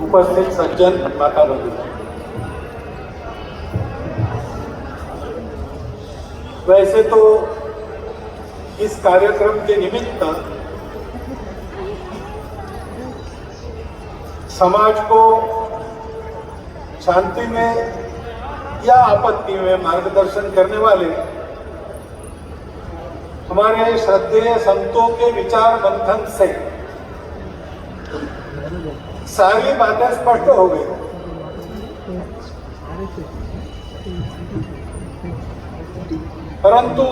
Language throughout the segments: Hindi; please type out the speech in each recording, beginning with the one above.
उपस्थित सज्जन माता बंधु, वैसे तो इस कार्यक्रम के निमित्त समाज को शांति में या आपत्ति में मार्गदर्शन करने वाले हमारे श्रद्धेय संतों के विचार मंथन से सारी बातें स्पष्ट हो गई। परंतु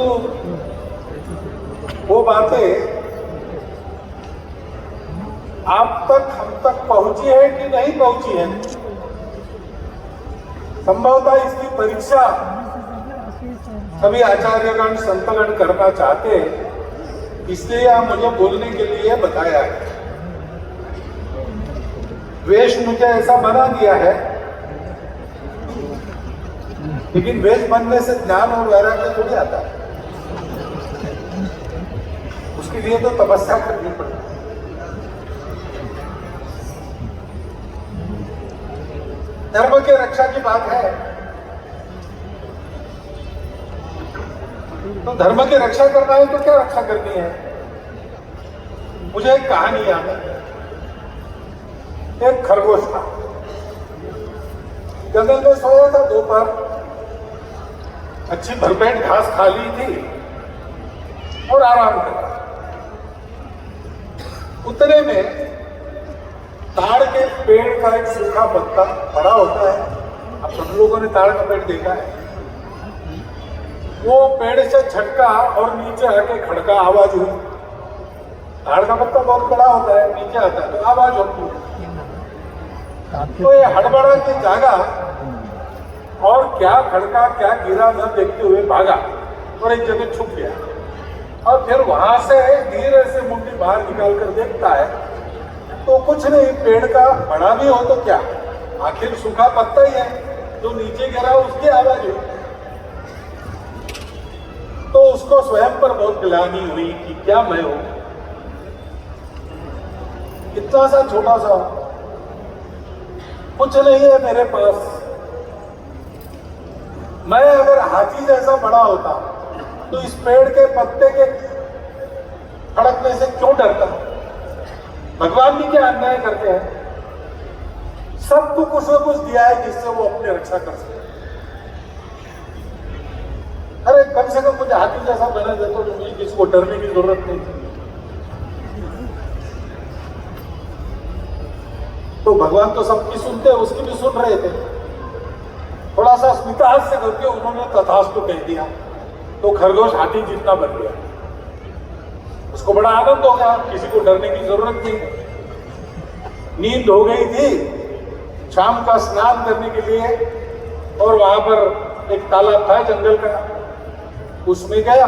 वो बातें आप तक, हम तक पहुंची है कि नहीं पहुंची है, संभवतः इसकी परीक्षा सभी आचार्यगण संतगण करना चाहते हैं, इसलिए आप मुझे बोलने के लिए बताया है। वेश मुझे ऐसा बना दिया है, लेकिन वेश बनने से ज्ञान और वैराग्य थोड़ी आता है, उसके लिए तो तपस्या करनी पड़ती है। धर्म की रक्षा की बात है, तो धर्म की रक्षा करना है तो क्या रक्षा करनी है। मुझे एक कहानी याद है। एक खरगोश था, जंगल में सोया था, दोपहर अच्छी भरपेट घास खा ली थी और आराम कर रहा। उतने में ताड़ के पेड़ का एक सूखा पत्ता बड़ा होता है, अब सब लोगों ने ताड़ का पेड़ देखा है, वो पेड़ से झटका और नीचे आके खड़का, आवाज हुई। ताड़ का पत्ता बहुत बड़ा होता है, नीचे आता है तो आवाज होती है। तो ये हड़बड़ा के जागा और क्या खड़का क्या गिरा न देखते हुए भागा और एक जगह छुप गया, और फिर वहां से धीरे से मुट्ठी बाहर निकाल कर देखता है तो कुछ नहीं, पेड़ का बड़ा भी हो तो क्या, आखिर सूखा पत्ता ही है, जो नीचे गिरा उसकी आवाज हुई। तो उसको स्वयं पर बहुत ग्लानि हुई कि क्या मैं हूं, इतना सा छोटा सा, कुछ नहीं है मेरे पास। मैं अगर हाथी जैसा बड़ा होता तो इस पेड़ के पत्ते के खड़कने से क्यों डरता। भगवान भी क्या अन्याय करते हैं, सबको कुछ न कुछ दिया है जिससे वो अपनी रक्षा कर सके। अरे कम से कम मुझे हाथी जैसा बना दे तो मुझे किसी को डरने की जरूरत नहीं थी। तो भगवान तो सबकी सुनते हैं, उसकी भी सुन रहे थे। थोड़ा सा स्मितहास से करके उन्होंने तथास्तु कह दिया, तो खरगोश हाथी जितना बन गया। उसको बड़ा आनंद हो गया, किसी को डरने की जरूरत नहीं। नींद हो गई थी, शाम का स्नान करने के लिए, और वहां पर एक तालाब था जंगल का, उसमें गया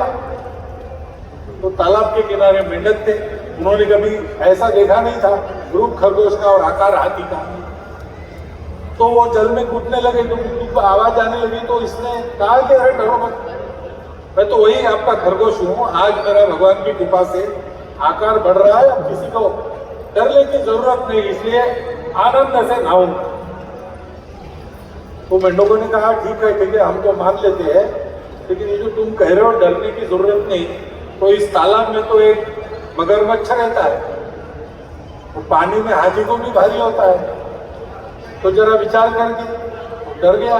तो तालाब के किनारे मेंढक थे। उन्होंने कभी ऐसा देखा नहीं था, रूप खरगोश का और आकार हाथी का। तो वो जल में कूदने लगे, तो आवाज आने लगी, तो इसने कहा कि अरे डरो मत, मैं तो वही आपका खरगोश हूं, आज मेरा भगवान की कृपा से आकार बढ़ रहा है, अब किसी को डरने की जरूरत नहीं, इसलिए आनंद से नहाऊंगा। तो मेंढकों ने कहा ठीक है हम तो मान लेते हैं, लेकिन ये जो तुम कह रहे हो डरने की जरूरत नहीं, तो इस तालाब में तो एक मगरमच्छ रहता है, वो पानी में हाथी को भी भारी होता है, तो जरा विचार करके डर गया,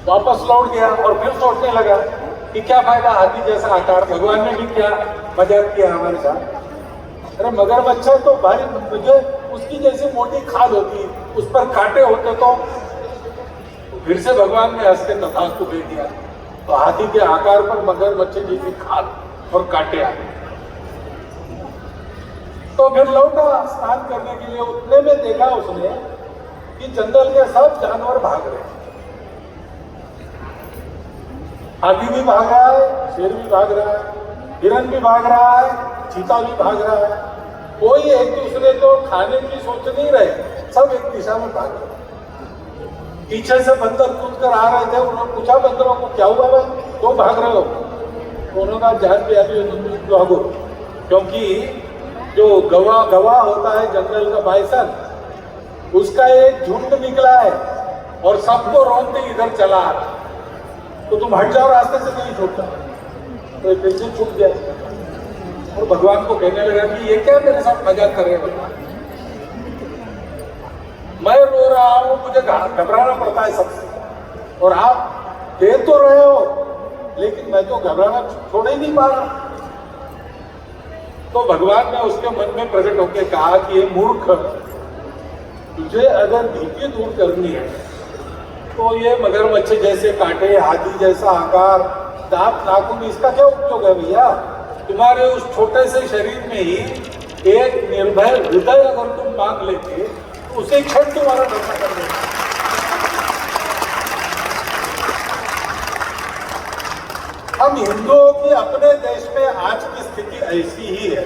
वापस लौट गया और फिर सोचने लगा कि क्या फायदा हाथी जैसा आकार, भगवान ने भी क्या मजाक किया हमारे साथ। अरे मगरमच्छ तो भारी, मुझे उसकी जैसी मोटी खाल होती, उस पर कांटे होते तो फिर से भगवान ने हंस के तथास्तु कह दिया। तो हाथी के आकार पर मगरमच्छ जैसी खाल और कांटे आ गए। तो फिर लौटा स्नान करने के लिए, उतने में देखा उसने कि जंगल के सब जानवर भाग रहे हैं। हाथी भी भाग रहा है, शेर भी भाग रहा है, हिरन भी भाग रहा है, चीता भी भाग रहा है। कोई एक दूसरे को खाने की सोच नहीं रहे, सब एक दिशा में भाग रहे। पीछे से बंदर कूद कर आ रहे थे, उन्होंने पूछा बंदरों को क्या हुआ भाई, क्यों भाग रहे हो। उन्होंने कहा जान पे अभी भागो, क्योंकि जो गवाह होता है जंगल का बाइसन, उसका एक झुंड निकला है और सबको रोकते इधर चला आ रहा, तो तुम हट जाओ रास्ते से, नहीं छूटता। तो ये फिर से छूट गया और भगवान को कहने लगा कि ये क्या मेरे साथ मजाक कर रहे हो भगवान, मैं रो रहा हूं, मुझे घबराना पड़ता है सबसे, और आप दे तो रहे हो लेकिन मैं तो घबराना छोड़ ही नहीं पा रहा। तो भगवान ने उसके मन में प्रकट होकर कहा कि ये मूर्ख, तुझे अगर भीति दूर करनी है तो ये मगरमच्छ जैसे कांटे, हाथी जैसा आकार, दांत, नाखून, इसका क्या उपयोग है भैया? तुम्हारे उस छोटे से शरीर में ही एक निर्भय हृदय अगर तुम मांग लेते तो उसे क्षण तुम्हारा धर्म कर देगा। हम हिंदुओं की अपने देश में आज की स्थिति ऐसी ही है,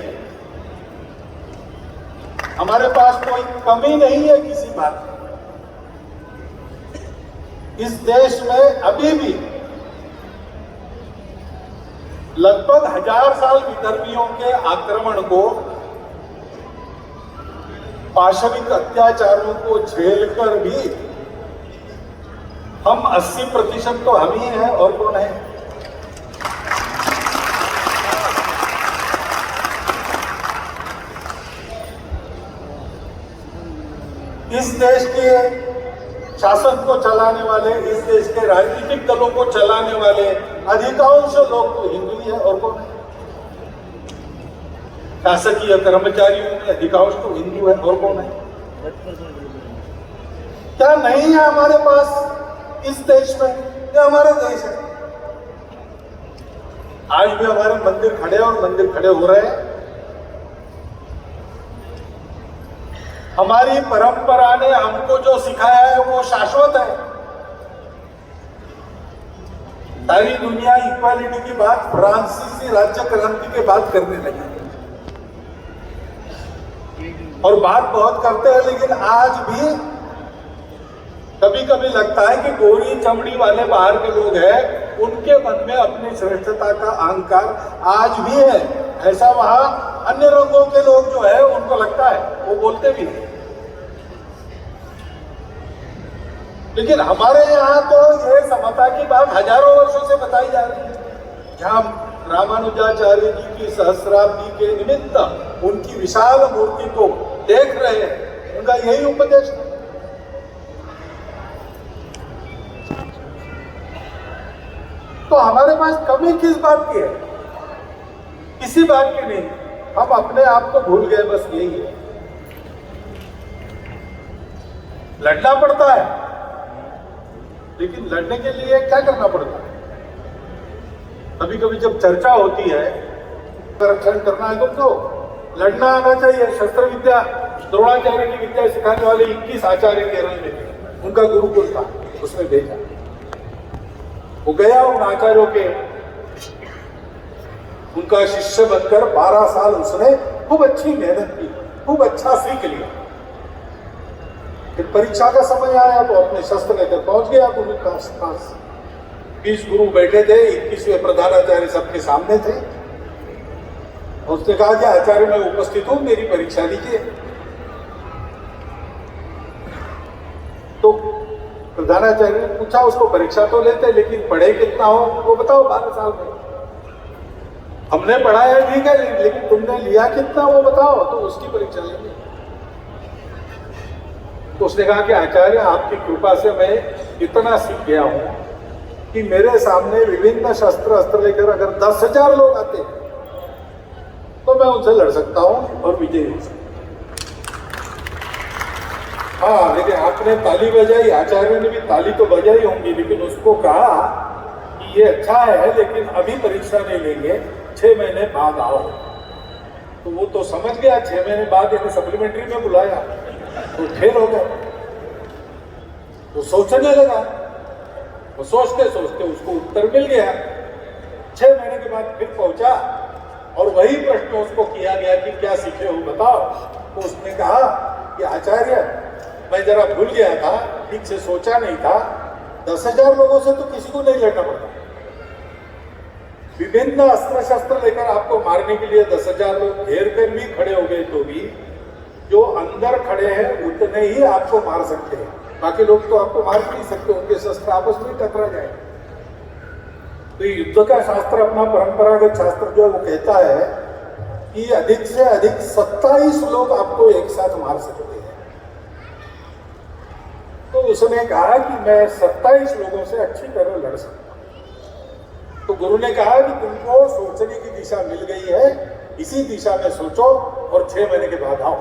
हमारे पास कोई कमी नहीं है किसी बात की। इस देश में अभी भी लगभग 1000 साल विदर्भियों के आक्रमण को, पाशविक अत्याचारों को झेलकर भी हम 80% तो हम ही हैं, और कौन है? इस देश के शासन को चलाने वाले, इस देश के राजनीतिक दलों को चलाने वाले अधिकांश लोग तो हिंदू ही है, और कौन है? शासकीय कर्मचारियों में अधिकांश तो हिंदू है, और कौन है? क्या नहीं है हमारे पास इस देश में? ये हमारा देश है। आज भी हमारे मंदिर खड़े और मंदिर खड़े हो रहे हैं। हमारी परंपरा ने हमको जो सिखाया है वो शाश्वत है। सारी दुनिया इक्वालिटी की बात फ्रांसीसी राज्य क्रांति के बाद करने लगी, और बात बहुत करते हैं, लेकिन आज भी कभी कभी लगता है कि गोरी चमड़ी वाले बाहर के लोग हैं, उनके मन में अपनी श्रेष्ठता का अहंकार आज भी है। ऐसा वहां अन्य रंगों के लोग जो है उनको लगता है, वो बोलते भी हैं। लेकिन हमारे यहाँ तो ये समता की बात हजारों वर्षों से बताई जा रही है। जहाँ रामानुजाचार्य जी की सहस्राब्दी के निमित्त उनकी विशाल मूर्ति को देख रहे हैं, उनका यही उपदेश है। तो हमारे पास कमी किस बात की है? किसी बात की नहीं। हम अपने आप को भूल गए, बस यही है। लड़ना पड़ता है, लेकिन लड़ने के लिए क्या करना पड़ता है? कभी कभी जब चर्चा होती है, रक्षण करना है तो लड़ना आना चाहिए। शस्त्र विद्या द्रोणाचार्य की विद्या सिखाने वाले 21 आचार्य केरल में थे, उनका गुरुकुल था, उसमें भेजा। वो गया उन आचार्यों के, उनका शिष्य बनकर 12 साल उसने खूब अच्छी मेहनत की, खूब अच्छा सीख लिया। फिर परीक्षा का समय आया तो अपने शस्त्र लेकर पहुंच गया गुरु के पास। 20 गुरु बैठे थे, 21वें प्रधानाचार्य सबके सामने थे। उसने कहा कि आचार्य मैं उपस्थित हूं, मेरी परीक्षा लीजिए। तो प्रधानाचार्य ने पूछा उसको, परीक्षा तो लेते लेकिन पढ़े कितना हो वो बताओ। 12 साल में हमने पढ़ा है, ठीक है, लेकिन तुमने लिया कितना वो बताओ, तो उसकी परीक्षा लेंगे। तो उसने कहा कि आचार्य आपकी कृपा से मैं इतना सीख गया हूं कि मेरे सामने विभिन्न शस्त्र अस्त्र लेकर अगर 10,000 लोग आते तो मैं उनसे लड़ सकता हूं और विजयी हो सकता। हाँ, लेकिन आपने ताली बजाई, आचार्य ने भी ताली तो बजाई होंगी, लेकिन उसको कहा कि ये अच्छा है लेकिन अभी परीक्षा नहीं लेंगे, 6 महीने बाद आओ। तो वो तो समझ गया, 6 महीने बाद इन्हें सप्लीमेंट्री में बुलाया तो फेल हो गया। तो सोचने लगा, वो सोचते सोचते उसको उत्तर मिल गया। 6 महीने के बाद फिर पहुंचा और वही प्रश्न उसको किया गया कि क्या सीखे हो बताओ। तो उसने कहा कि आचार्य मैं जरा भूल गया था, ठीक से सोचा नहीं था, 10,000 लोगों से तो किसी को नहीं लड़ना पड़ता, विभिन्न अस्त्र शस्त्र लेकर आपको मारने के लिए 10,000 लोग घेर कर भी खड़े हो गए तो भी जो अंदर खड़े हैं उतने ही आपको मार सकते हैं, बाकी लोग तो आपको मार नहीं सकते, उनके शस्त्र आपस में टकरा जाए। तो युद्ध का शास्त्र, अपना परंपरागत शास्त्र जो है वो कहता है कि अधिक से अधिक 27 लोग आपको एक साथ मार सकते हैं। तो उसने कहा कि मैं 27 लोगों से अच्छी तरह लड़ सकता हूं। तो गुरु ने कहा कि तुमको सोचने की दिशा मिल गई है, इसी दिशा में सोचो और 6 महीने के बाद आओ।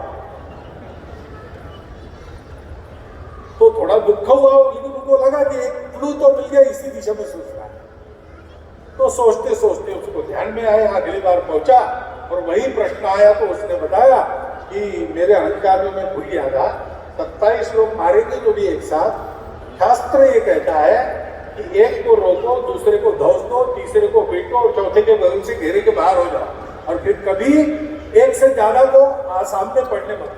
तो थोड़ा दुख हुआ, लेकिन उनको लगा कि एक क्लू तो मिल गया, इसी दिशा में सोच रहा है। तो सोचते सोचते उसको ध्यान में आया, अगली बार पहुंचा और वही प्रश्न आया तो उसने बताया कि मेरे अहंकार में मैं भूल गया था, 27 लोग मारेंगे जो भी एक साथ। शास्त्र ये कहता है कि एक को रोको, दूसरे को धौस दो, तीसरे को पीटो और चौथे के बगल से घेरे के बाहर हो जाओ, और फिर कभी एक से ज्यादा को सामने पड़ने मत।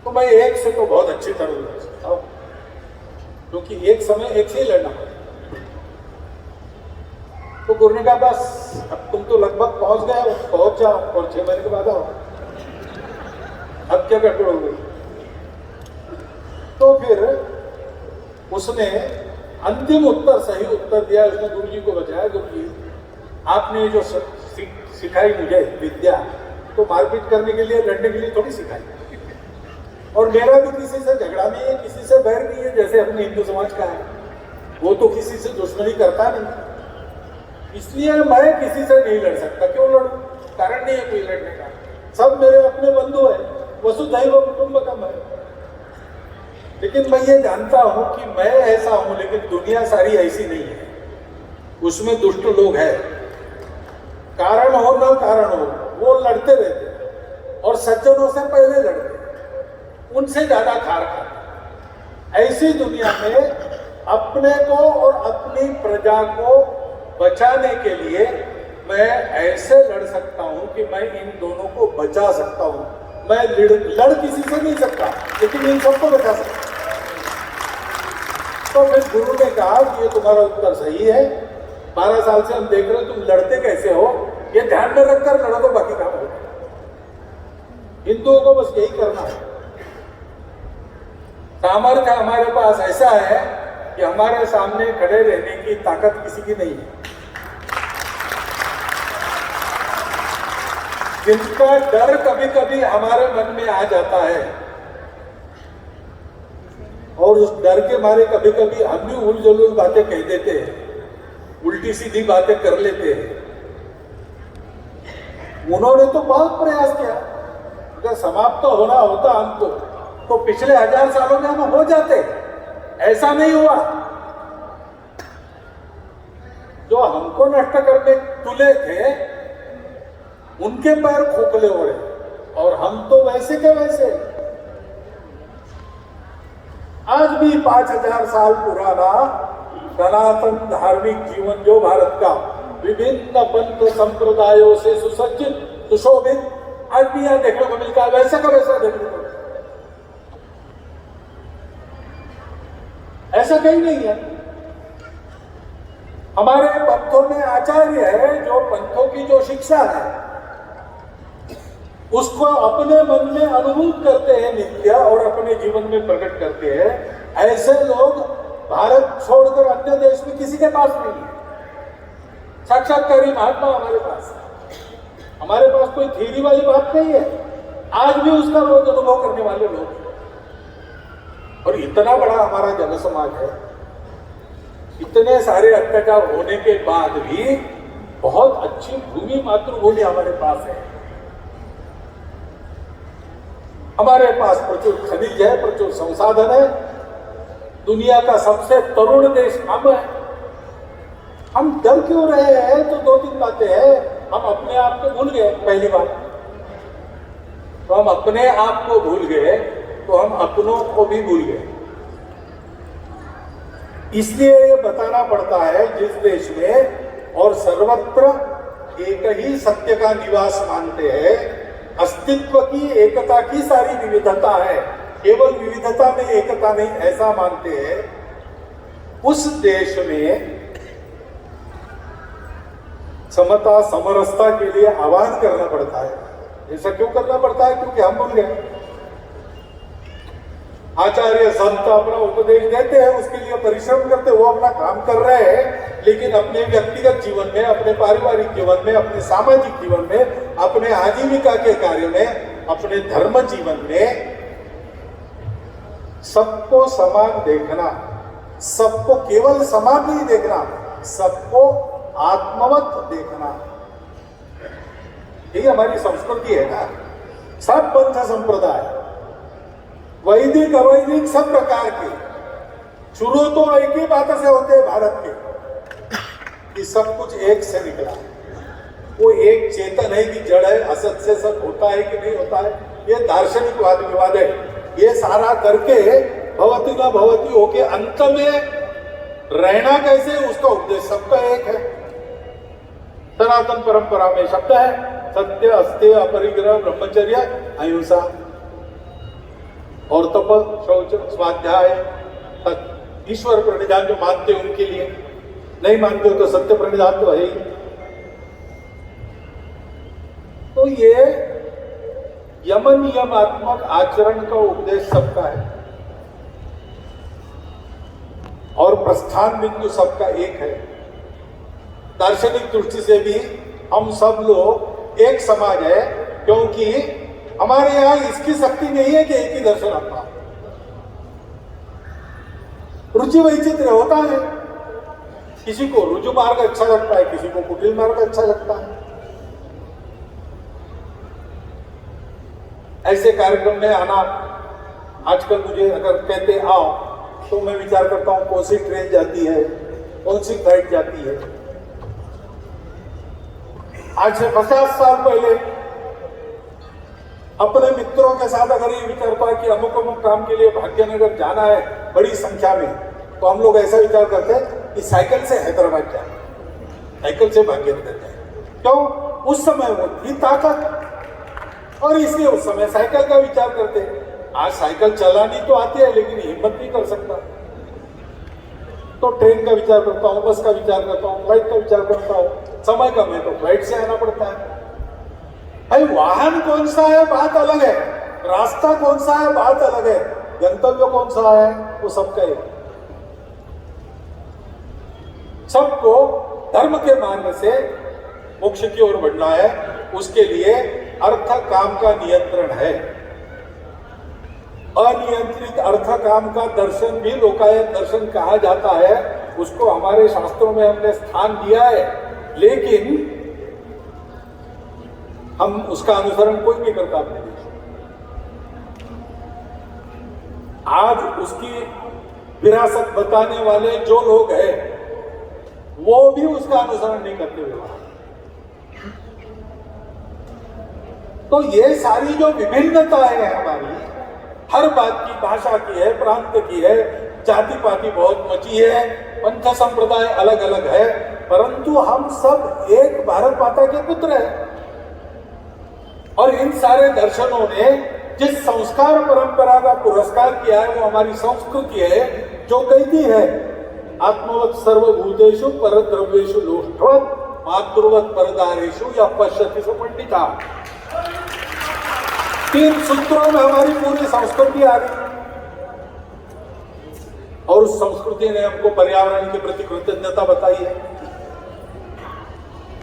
तो मैं एक से तो बहुत अच्छी तरह लड़ सकता हूं, क्योंकि एक समय एक से ही लड़ना पड़ेगा। तो गुरु ने कहा बस अब तुम तो लगभग पहुंच गए हो, पहुंच जाओ और 6 महीने के बाद आओ। अब क्या गड़बड़ हो गई? तो फिर उसने अंतिम उत्तर, सही उत्तर दिया। उसने गुरु जी को बताया, गुरु जी आपने जो सिखाई मुझे विद्या, तो मारपीट करने के लिए, लड़ने के लिए थोड़ी सिखाई, और मेरा भी किसी से झगड़ा नहीं है, किसी से बैर नहीं है, जैसे अपने हिंदू समाज का है। वो तो किसी से दुश्मनी करता नहीं, इसलिए मैं किसी से नहीं लड़ सकता। क्यों लड़ूं? कारण नहीं है कोई लड़ने का, सब मेरे अपने बंधु है, वसुधैव कुटुंबकम है। लेकिन मैं ये जानता हूं कि मैं ऐसा हूं, लेकिन दुनिया सारी ऐसी नहीं है, उसमें दुष्ट लोग हैं। कारण हो ना कारण हो, वो लड़ते रहते और सज्जनों से पहले लड़ते, उनसे ज्यादा खार खाते। ऐसी दुनिया में अपने को और अपनी प्रजा को बचाने के लिए मैं ऐसे लड़ सकता हूं कि मैं इन दोनों को बचा सकता हूं। मैं लड़ किसी से नहीं सकता, लेकिन इन सबको बचा सकता। तो फिर गुरु ने कहा कि ये तुम्हारा उत्तर सही है, 12 साल से हम देख रहे हो तुम लड़ते कैसे हो, ये ध्यान में रखकर लड़ो तो बाकी काम होगा। हिंदुओं को बस यही करना है। सामर्थ्य हमारे पास ऐसा है कि हमारे सामने खड़े रहने की ताकत किसी की नहीं है। जिनका डर कभी कभी हमारे मन में आ जाता है, और उस डर के मारे कभी कभी हम भी उलझुल बातें कह देते हैं, उल्टी सीधी बातें कर लेते हैं। उन्होंने तो बहुत प्रयास किया, अगर समाप्त तो होना होता हमको तो पिछले 1000 सालों में हम हो जाते, ऐसा नहीं हुआ। जो हमको नष्ट करने तुले थे उनके पैर खोखले हो रहे, और हम तो वैसे के वैसे। आज भी 5000 साल पुराना सनातन धार्मिक जीवन जो भारत का विभिन्न पंथ संप्रदायों से सुसज्जित, सुशोभित, आज भी यहां देखने को मिलता है, वैसा का वैसा देखने को मिलता है। ऐसा कहीं नहीं है। हमारे पंथों में आचार्य है, जो पंथों की जो शिक्षा है उसको अपने मन में अनुभूत करते हैं नित्य, और अपने जीवन में प्रकट करते हैं। ऐसे लोग भारत छोड़कर अन्य देश में किसी के पास नहीं है। साक्षात्कारी महात्मा हमारे पास है। हमारे पास कोई थ्योरी वाली बात नहीं है, आज भी उसका रोज अनुभव करने वाले लोग। और इतना बड़ा हमारा जन समाज है, इतने सारे अत्याचार होने के बाद भी बहुत अच्छी भूमि, मातृभूमि हमारे पास है। हमारे पास प्रचुर खनिज है, प्रचुर संसाधन है। दुनिया का सबसे तरुण देश हम है। हम डर क्यों रहे हैं? तो 2-3 बातें हैं। हम अपने आप को भूल गए, पहली बात तो हम अपने आप को भूल गए, तो हम अपनों को भी भूल गए। इसलिए ये बताना पड़ता है, जिस देश में और सर्वत्र एक ही सत्य का निवास मानते हैं, अस्तित्व की एकता की सारी विविधता है, केवल विविधता में एकता नहीं, ऐसा मानते हैं, उस देश में समता समरसता के लिए आह्वान करना पड़ता है। ऐसा क्यों करना पड़ता है? क्योंकि हम भूल गए। आचार्य संत अपना उपदेश देते हैं, उसके लिए परिश्रम करते, वो अपना काम कर रहे हैं, लेकिन अपने व्यक्तिगत जीवन में, अपने पारिवारिक जीवन में, अपने सामाजिक जीवन में, अपने आजीविका के कार्य में, अपने धर्म जीवन में सबको समान देखना, सबको केवल समान नहीं देखना, सबको आत्मवत देखना, ये हमारी संस्कृति है ना। सब पंथ संप्रदाय, वैदिक अवैदिक सब प्रकार के, शुरू तो एक ही बात से होते हैं भारत के, कि सब कुछ एक से निकला। वो एक चेतन है कि जड़ है, असत से सत होता है कि नहीं होता है, ये दार्शनिक वाद विवाद है। ये सारा करके भवति न भवति होके अंत में रहना कैसे, उसका उपदेश सबका एक है। सनातन परंपरा में शब्द है सत्य, अस्तेय, अपरिग्रह, ब्रह्मचर्य, अहिंसा और तप, शौच, स्वाध्याय, ईश्वर प्रणिधान जो मानते हैं उनके लिए, नहीं मानते हो तो सत्य प्रणिधान तो है ही। तो ये यम नियमात्मक आचरण का उपदेश सबका है और प्रस्थान बिंदु सबका एक है। दार्शनिक दृष्टि से भी हम सब लोग एक समाज है, क्योंकि हमारे यहां इसकी शक्ति नहीं है कि एक ही दर्शन अपना। रुचि वैचित्र्य होता है, किसी को रुजु मार्ग अच्छा लगता है, किसी को कुटिल मार्ग अच्छा लगता है। ऐसे कार्यक्रम में आना, आजकल मुझे अगर कहते आओ तो मैं विचार करता हूं कौन सी ट्रेन जाती है, कौन सी फ्लाइट जाती है। आज से 50 साल पहले अपने मित्रों के साथ अगर ये विचार था कि अमुक अमुक काम के लिए भाग्यनगर जाना है बड़ी संख्या में, तो हम लोग ऐसा विचार करते कि साइकिल से हैदराबाद जाए, साइकिल से भाग्यनगर जाए। क्यों? उस समय वो थी ताकत, और इसलिए उस समय साइकिल का विचार करते। आज साइकिल चलानी तो आती है लेकिन हिम्मत नहीं कर सकता, तो ट्रेन का विचार करता हूँ, बस का विचार करता हूँ, फ्लाइट का विचार करता हूँ। समय कम है तो फ्लाइट से आना पड़ता है। भाई वाहन कौन सा है बात अलग है, रास्ता कौन सा है बात अलग है, गंतव्य कौन सा है वो सबका है। सबको धर्म के मार्ग से मोक्ष की ओर बढ़ना है, उसके लिए अर्थ काम का नियंत्रण है। अनियंत्रित अर्थ काम का दर्शन भी लोकायत दर्शन कहा जाता है, उसको हमारे शास्त्रों में हमने स्थान दिया है, लेकिन हम उसका अनुसरण कोई नहीं करता अपने देश में। आज उसकी विरासत बताने वाले जो लोग हैं वो भी उसका अनुसरण नहीं करते हुए। तो ये सारी जो विभिन्नताएं हैं हमारी, हर बात की, भाषा की है, प्रांत की है, जाति पाति बहुत मची है, पंथ संप्रदाय अलग अलग है, परंतु हम सब एक भारत माता के पुत्र हैं। और इन सारे दर्शनों ने जिस संस्कार परंपरा का पुरस्कार किया है वो हमारी संस्कृति है, जो कहती है आत्मवत सर्वभूतेषु परद्रव्येषु लोष्ठवत् मातृवत् परदारेषु या पश्यति सुपंडिता। 3 सूत्रों में हमारी पूरी संस्कृति आ गई, और उस संस्कृति ने हमको पर्यावरण के प्रति कृतज्ञता बताई है।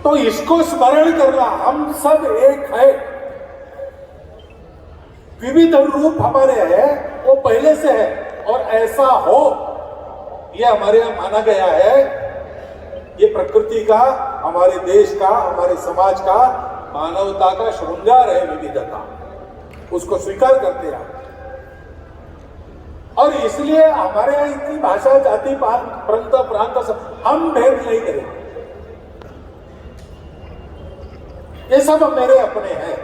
तो इसको स्मरण करना, हम सब एक है, विविध रूप हमारे है, वो पहले से है, और ऐसा हो ये हमारे यहां माना गया है। ये प्रकृति का, हमारे देश का, हमारे समाज का, मानवता का श्रृंगार है विविधता, उसको स्वीकार करते हैं। और इसलिए हमारे यहां इतनी भाषा, जाति, प्रांत हम भेद नहीं करेंगे। ये सब मेरे अपने हैं,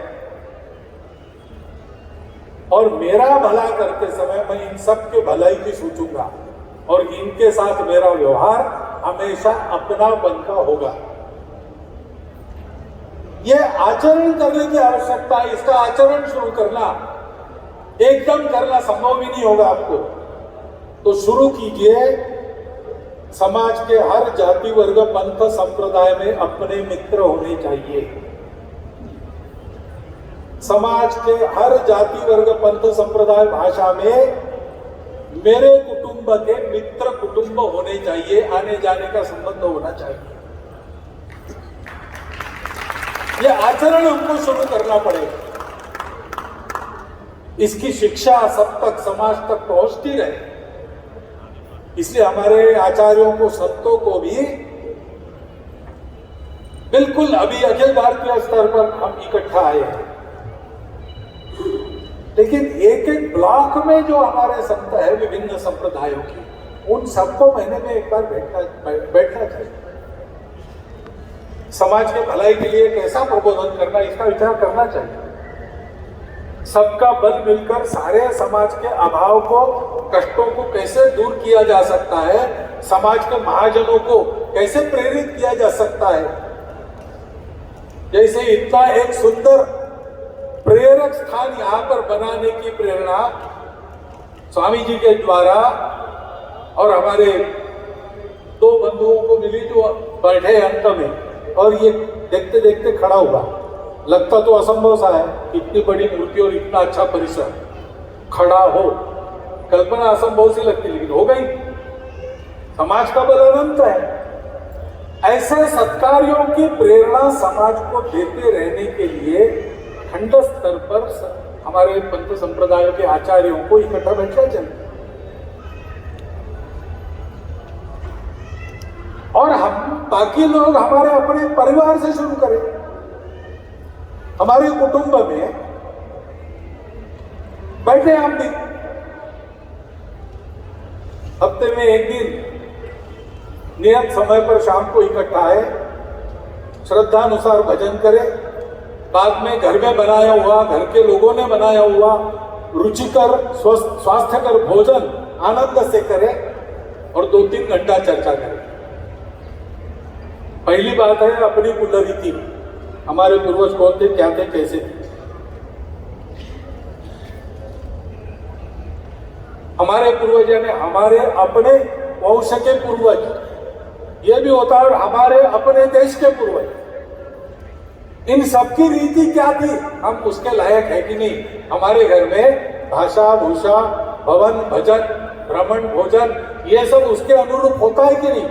और मेरा भला करते समय मैं इन सब के भलाई की सोचूंगा, और इनके साथ मेरा व्यवहार हमेशा अपनापन का होगा। यह आचरण करने की आवश्यकता है। इसका आचरण शुरू करना, एकदम करना संभव ही नहीं होगा आपको, तो शुरू कीजिए। समाज के हर जाति, वर्ग, पंथ, संप्रदाय में अपने मित्र होने चाहिए। समाज के हर जाति वर्ग पंथ संप्रदाय भाषा में मेरे कुटुंब के मित्र कुटुंब होने चाहिए, आने जाने का संबंध होना चाहिए। ये आचरण हमको शुरू करना पड़ेगा। इसकी शिक्षा सब तक, समाज तक पहुंचती रहे। इसलिए हमारे आचार्यों को, संतों को भी बिल्कुल अभी अखिल भारतीय स्तर पर हम इकट्ठा आए हैं, लेकिन एक एक ब्लॉक में जो हमारे संत है विभिन्न संप्रदायों की, उन सबको महीने में एक बार बैठना चाहिए। समाज के भलाई के लिए कैसा प्रबोधन करना, इसका विचार करना चाहिए। सबका बल मिलकर सारे समाज के अभाव को, कष्टों को कैसे दूर किया जा सकता है, समाज के महाजनों को कैसे प्रेरित किया जा सकता है। जैसे इतना एक सुंदर प्रेरक स्थान यहां पर बनाने की प्रेरणा स्वामी जी के द्वारा और हमारे दो बंधुओं को मिली जो बैठे अंत में, और ये देखते देखते खड़ा हुआ। लगता तो असंभव सा है, इतनी बड़ी मूर्ति और इतना अच्छा परिसर खड़ा हो, कल्पना असंभव सी लगती, लेकिन हो गई। समाज का बल अनंत है। ऐसे सत्कार्यों की प्रेरणा समाज को देते रहने के लिए खंड स्तर पर हमारे पंथ संप्रदायों के आचार्यों को इकट्ठा बैठना चाहिए। और हम बाकी लोग हमारे अपने परिवार से शुरू करें। हमारे कुटुंब में बैठे हम भी, हफ्ते में एक दिन नियत समय पर शाम को इकट्ठा आए, श्रद्धानुसार भजन करें, बाद में घर में बनाया हुआ, घर के लोगों ने बनाया हुआ रुचिकर स्वास्थ्यकर भोजन आनंद से करें और 2-3 घंटा चर्चा करें। पहली बात है अपनी कुलरीति, हमारे पूर्वज कौन थे, क्या थे, कैसे थे। हमारे पूर्वज यानी हमारे अपने वंश के पूर्वज, ये भी होता है हमारे अपने देश के पूर्वज। इन सबकी रीति क्या थी, हम उसके लायक है कि नहीं। हमारे घर में भाषा भूषा, भवन भजन, भ्रमण भोजन, ये सब उसके अनुरूप होता है कि नहीं।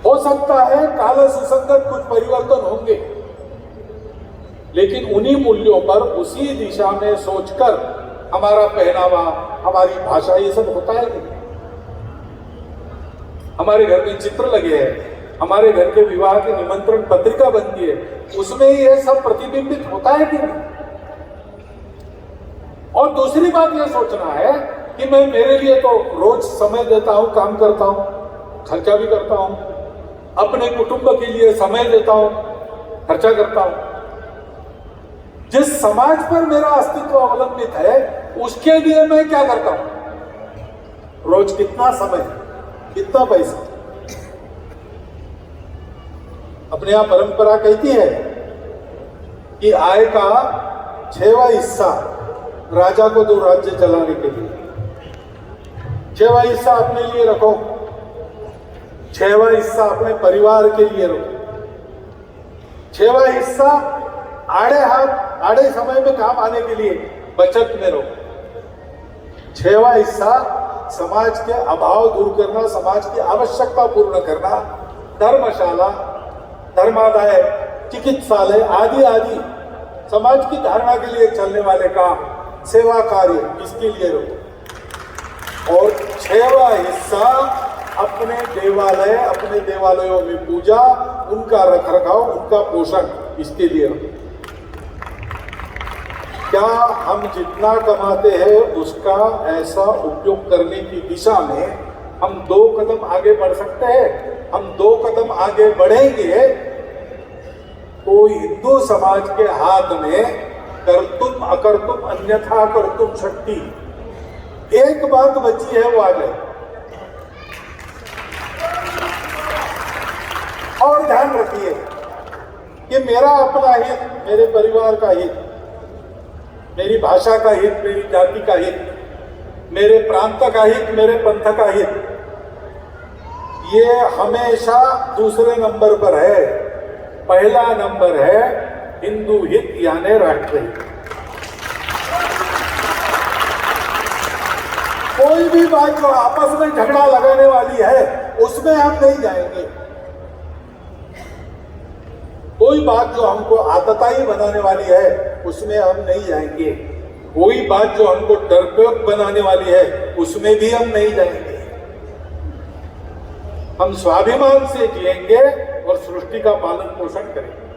हो सकता है काल सुसंगत कुछ परिवर्तन होंगे, लेकिन उन्हीं मूल्यों पर, उसी दिशा में सोचकर हमारा पहनावा, हमारी भाषा, ये सब होता है कि नहीं। हमारे घर में चित्र लगे हैं, हमारे घर के विवाह की निमंत्रण पत्रिका बनती है, उसमें ये सब प्रतिबिंबित होता है कि नहीं। और दूसरी बात ये सोचना है कि मैं मेरे लिए तो रोज समय देता हूं, काम करता हूं, खर्चा भी करता हूं, अपने कुटुंब के लिए समय देता हूं, खर्चा करता हूं। जिस समाज पर मेरा अस्तित्व अवलंबित है, उसके लिए मैं क्या करता हूं, रोज कितना समय, कितना पैसा। अपने यहां परंपरा कहती है कि आय का 6वां हिस्सा राजा को दो राज्य चलाने के लिए, 6वां हिस्सा अपने लिए रखो, 6वां हिस्सा अपने परिवार के लिए रखो, 6वां हिस्सा आड़े समय में काम आने के लिए बचत में रखो, 6वां हिस्सा समाज के अभाव दूर करना, समाज की आवश्यकता पूर्ण करना, धर्मशाला, धर्मादाय, चिकित्सालय आदि आदि समाज की धारणा के लिए चलने वाले काम, सेवा कार्य, इसके लिए रखो। और 6वां हिस्सा अपने देवालय, अपने देवालयों में पूजा, उनका रखरखाव, उनका पोषण, इसके लिए रखो। क्या हम जितना कमाते हैं उसका ऐसा उपयोग करने की दिशा में हम 2 कदम आगे बढ़ सकते हैं? हम 2 कदम आगे बढ़ेंगे तो हिंदू समाज के हाथ में कर्तुम अकर्तुम अन्यथा कर्तुम शक्ति, एक बात बची है, वो आ जाए। और ध्यान रखिए कि मेरा अपना हित, मेरे परिवार का हित, मेरी भाषा का हित, मेरी जाति का हित, मेरे प्रांत का हित, मेरे पंथ का हित, ये हमेशा दूसरे नंबर पर है। पहला नंबर है हिंदू हित यानी राष्ट्रहित। कोई भी बात जो आपस में झगड़ा लगाने वाली है उसमें हम नहीं जाएंगे। कोई बात जो हमको आतताई बनाने वाली है उसमें हम नहीं जाएंगे। कोई बात जो हमको डरपोक बनाने वाली है उसमें भी हम नहीं जाएंगे। हम स्वाभिमान से जिएंगे और सृष्टि का पालन पोषण करेंगे।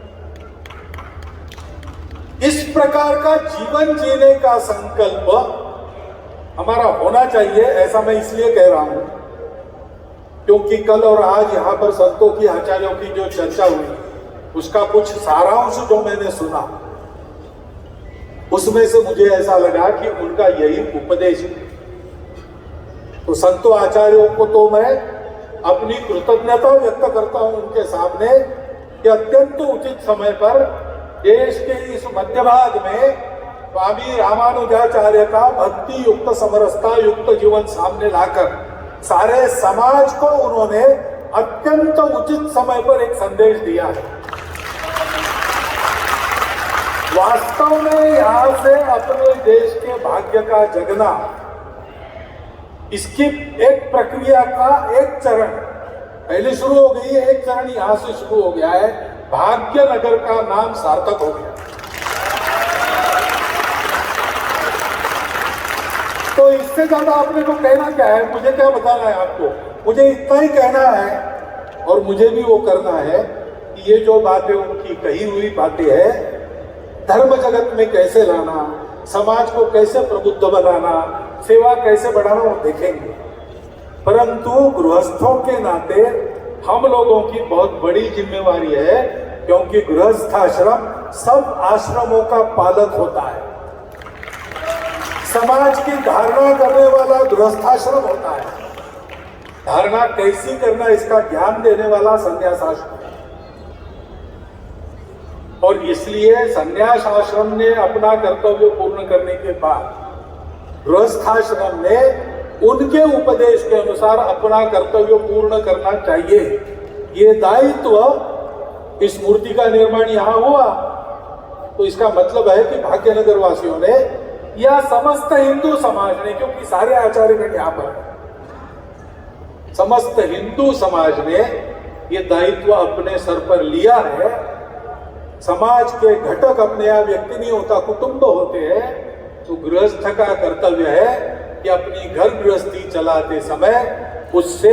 इस प्रकार का जीवन जीने का संकल्प हमारा होना चाहिए। ऐसा मैं इसलिए कह रहा हूं क्योंकि कल और आज यहां पर संतों की, आचार्यों की जो चर्चा हुई उसका कुछ सारांश जो मैंने सुना उसमें से मुझे ऐसा लगा कि उनका यही उपदेश है। तो संतों आचार्यों को तो मैं अपनी कृतज्ञता व्यक्त करता हूं उनके सामने कि अत्यंत उचित समय पर देश के इस मध्य भाग में स्वामी रामानुजाचार्य का भक्ति युक्त, समरसता युक्त जीवन सामने लाकर सारे समाज को उन्होंने अत्यंत उचित समय पर एक संदेश दिया है। वास्तव में यहां से अपने देश के भाग्य का जगना, इसकी एक प्रक्रिया का एक चरण पहले शुरू हो गई है। एक चरण यहां से शुरू हो गया है, भाग्यनगर का नाम सार्थक हो गया। तो इससे ज्यादा आपने को कहना क्या है? मुझे क्या बताना है आपको? मुझे इतना ही कहना है और मुझे भी वो करना है कि ये जो बातें उनकी कही हुई बातें हैं, धर्म जगत में कैसे लाना, समाज को कैसे प्रबुद्ध बनाना, सेवा कैसे बढ़ाना, वो देखेंगे। परंतु गृहस्थों के नाते हम लोगों की बहुत बड़ी जिम्मेवारी है, क्योंकि गृहस्थाश्रम सब आश्रमों का पालक होता है। समाज की धारणा करने वाला गृहस्थाश्रम होता है। धारणा कैसी करना इसका ज्ञान देने वाला संन्यास आश्रम है। और इसलिए संन्यास आश्रम ने अपना कर्तव्य पूर्ण करने के बाद गृहस्थाश्रम ने उनके उपदेश के अनुसार अपना कर्तव्य पूर्ण करना चाहिए। ये दायित्व, इस मूर्ति का निर्माण यहां हुआ तो इसका मतलब है कि भाग्यनगर वासियों ने या समस्त हिंदू समाज ने, क्योंकि सारे आचार्यगण यहां पर, समस्त हिंदू समाज ने ये दायित्व अपने सर पर लिया है। समाज के घटक अपने आप व्यक्ति नहीं होता, कुटुंब होते हैं। तो गृहस्थ का कर्तव्य है कि अपनी घर गृहस्थी चलाते समय उससे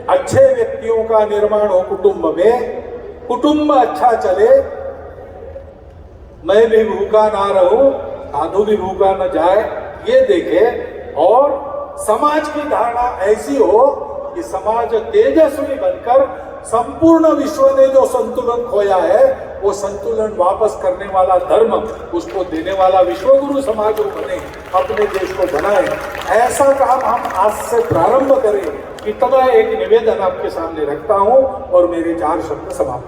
अच्छे व्यक्तियों का निर्माण हो कुटुंब में, कुटुंब अच्छा चले, मैं भी भूखा ना रहूं, साधु भी भूखा न जाए, ये देखे। और समाज की धारणा ऐसी हो कि समाज तेजस्वी बनकर संपूर्ण विश्व ने जो संतुलन खोया है वो संतुलन वापस करने वाला धर्म उसको देने वाला विश्वगुरु समाज बने, अपने देश को बनाए। ऐसा काम हम आज से प्रारंभ करें। इतना एक निवेदन आपके सामने रखता हूं और मेरे 4 शब्द समाप्त।